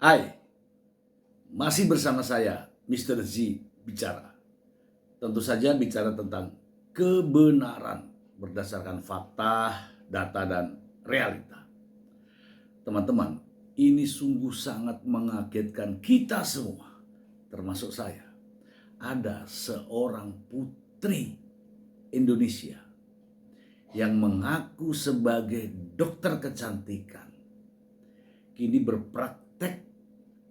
Hai, masih bersama saya, Mr. Z bicara. Tentu saja bicara tentang kebenaran berdasarkan fakta, data, dan realita. Teman-teman, ini sungguh sangat mengagetkan kita semua, termasuk saya. Ada seorang putri Indonesia yang mengaku sebagai dokter kecantikan, kini berpraktek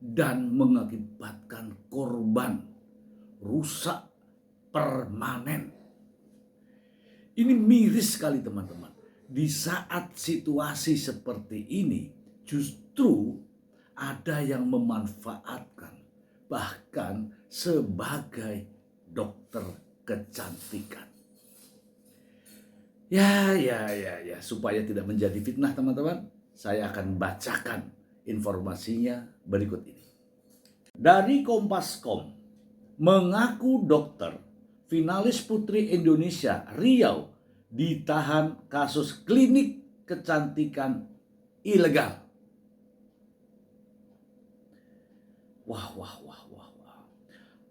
dan mengakibatkan korban rusak permanen. Ini miris sekali teman-teman. Di saat situasi seperti ini justru ada yang memanfaatkan bahkan sebagai dokter kecantikan. Ya, supaya tidak menjadi fitnah teman-teman, saya akan bacakan informasinya berikut ini. Dari Kompas.com, mengaku dokter, finalis Putri Indonesia Riau ditahan kasus klinik kecantikan ilegal. Wah.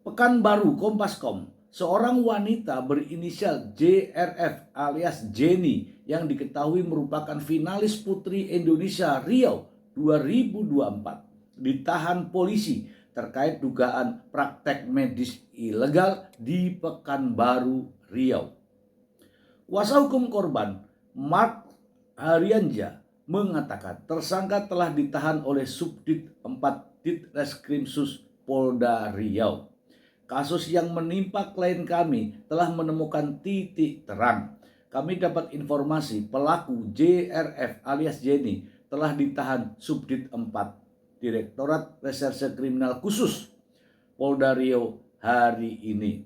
Pekanbaru, Kompas.com, seorang wanita berinisial JRF alias Jenny yang diketahui merupakan finalis Putri Indonesia Riau 2024 ditahan polisi terkait dugaan praktek medis ilegal di Pekanbaru, Riau. Kuasa hukum korban, Mark Haryanja, mengatakan tersangka telah ditahan oleh Subdit 4 Ditreskrimsus Polda Riau. Kasus yang menimpa klien kami telah menemukan titik terang. Kami dapat informasi pelaku JRF alias Jenny telah ditahan Subdit 4 Direktorat Reserse Kriminal Khusus Polda Riau hari ini.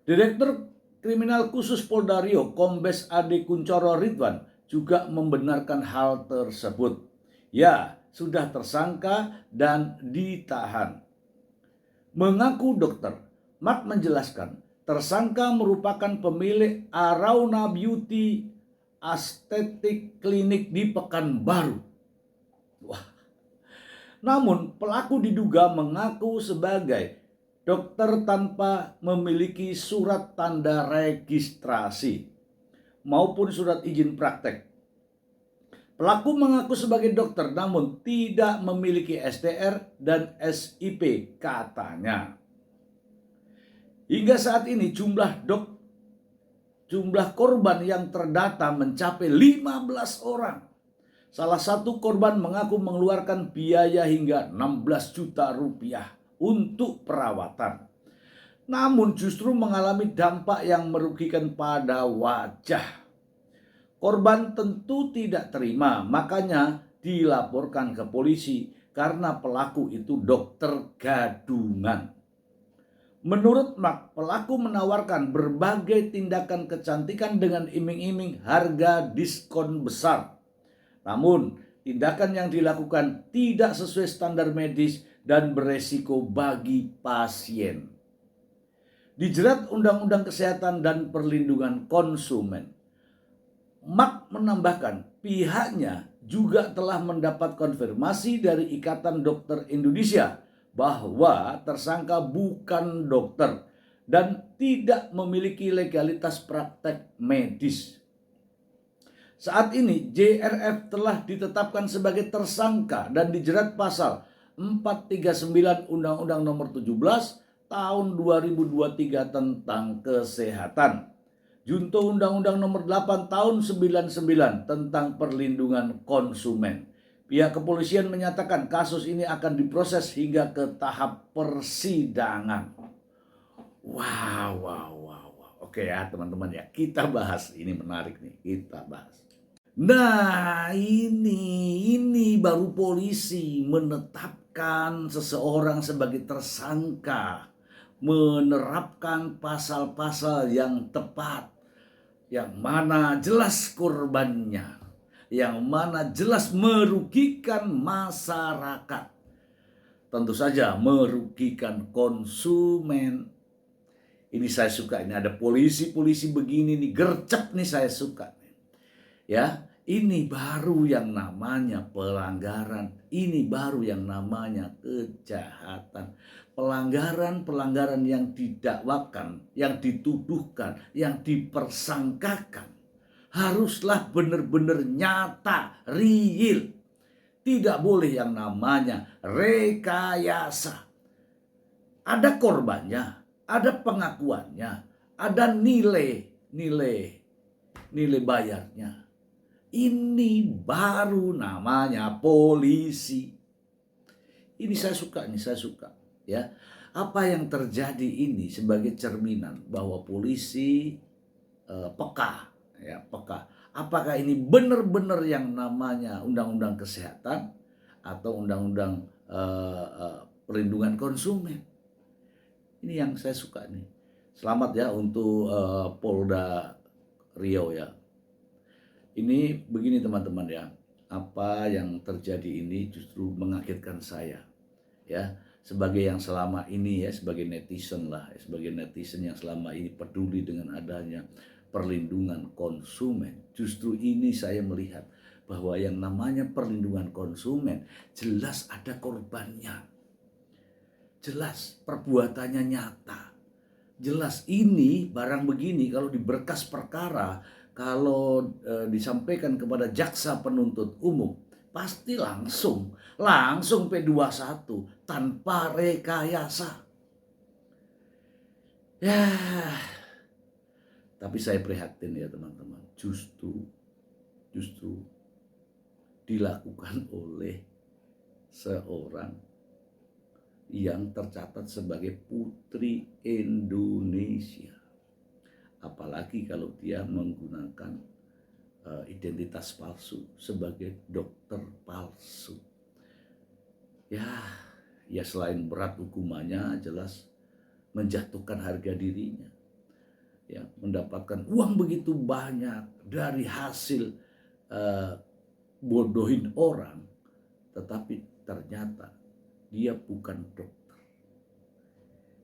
Direktur Kriminal Khusus Polda Riau, Kombes Ade Kuncoro Ridwan, juga membenarkan hal tersebut. Ya, sudah tersangka dan ditahan. Mengaku dokter, Mark menjelaskan tersangka merupakan pemilik Arauna Beauty Aesthetic Clinic di Pekanbaru. Wah. Namun pelaku diduga mengaku sebagai dokter tanpa memiliki surat tanda registrasi maupun surat izin praktek. Pelaku mengaku sebagai dokter namun tidak memiliki STR dan SIP katanya. Hingga saat ini jumlah korban yang terdata mencapai 15 orang. Salah satu korban mengaku mengeluarkan biaya hingga 16 juta rupiah untuk perawatan. Namun justru mengalami dampak yang merugikan pada wajah. Korban tentu tidak terima, makanya dilaporkan ke polisi karena pelaku itu dokter gadungan. Menurut Mark, pelaku menawarkan berbagai tindakan kecantikan dengan iming-iming harga diskon besar. Namun, tindakan yang dilakukan tidak sesuai standar medis dan beresiko bagi pasien. Dijerat Undang-Undang Kesehatan dan Perlindungan Konsumen. Mark menambahkan pihaknya juga telah mendapat konfirmasi dari Ikatan Dokter Indonesia bahwa tersangka bukan dokter dan tidak memiliki legalitas praktek medis. Saat ini JRF telah ditetapkan sebagai tersangka dan dijerat pasal 439 Undang-Undang Nomor 17 Tahun 2023 tentang Kesehatan. Junto Undang-Undang Nomor 8 Tahun 99 tentang Perlindungan Konsumen. Pihak kepolisian menyatakan kasus ini akan diproses hingga ke tahap persidangan. Wow. Oke ya teman-teman ya, kita bahas. Ini menarik nih, kita bahas. Nah ini baru polisi menetapkan seseorang sebagai tersangka, menerapkan pasal-pasal yang tepat, yang mana jelas korbannya, yang mana jelas merugikan masyarakat. Tentu saja merugikan konsumen. Ini saya suka, ini ada polisi begini nih, gercep nih, saya suka. Ya, Ini baru yang namanya pelanggaran. Ini baru yang namanya kejahatan. Pelanggaran-pelanggaran yang didakwakan, yang dituduhkan, yang dipersangkakan haruslah benar-benar nyata, real. Tidak boleh yang namanya rekayasa. Ada korbannya, ada pengakuannya, ada nilai bayarnya. Ini baru namanya polisi. Ini saya suka, ya. Apa yang terjadi ini sebagai cerminan bahwa polisi peka, ya, peka. Apakah ini benar-benar yang namanya undang-undang kesehatan atau undang-undang perlindungan konsumen? Ini yang saya suka nih. Selamat ya untuk Polda Riau ya. Ini begini teman-teman ya, apa yang terjadi ini justru mengagetkan saya ya, sebagai yang selama ini ya, sebagai netizen lah, sebagai netizen yang selama ini peduli dengan adanya perlindungan konsumen. Justru ini saya melihat bahwa yang namanya perlindungan konsumen jelas ada korbannya, jelas perbuatannya nyata. Jelas ini barang begini kalau di berkas perkara, kalau disampaikan kepada jaksa penuntut umum, pasti langsung P21 tanpa rekayasa. Ya, tapi saya prihatin ya teman-teman, justru dilakukan oleh seorang yang tercatat sebagai putri Indonesia. Apalagi kalau dia menggunakan identitas palsu sebagai dokter palsu. Ya selain berat hukumannya, jelas menjatuhkan harga dirinya. Ya, mendapatkan uang begitu banyak dari hasil bodohin orang, tetapi ternyata dia bukan dokter.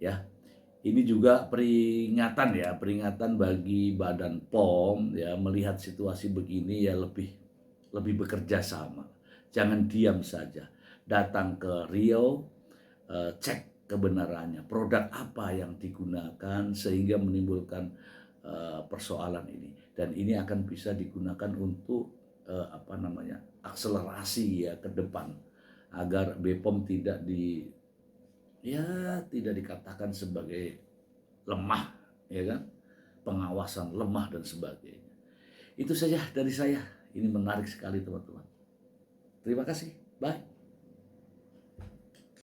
Ya, ini juga peringatan bagi Badan POM ya, melihat situasi begini ya lebih bekerja sama. Jangan diam saja. Datang ke Riau, cek kebenarannya, produk apa yang digunakan sehingga menimbulkan persoalan ini. Dan ini akan bisa digunakan untuk akselerasi ya ke depan, agar BPOM tidak dikatakan sebagai lemah, ya kan, pengawasan lemah dan sebagainya. Itu saja dari saya. Ini menarik sekali teman-teman. Terima kasih. Bye.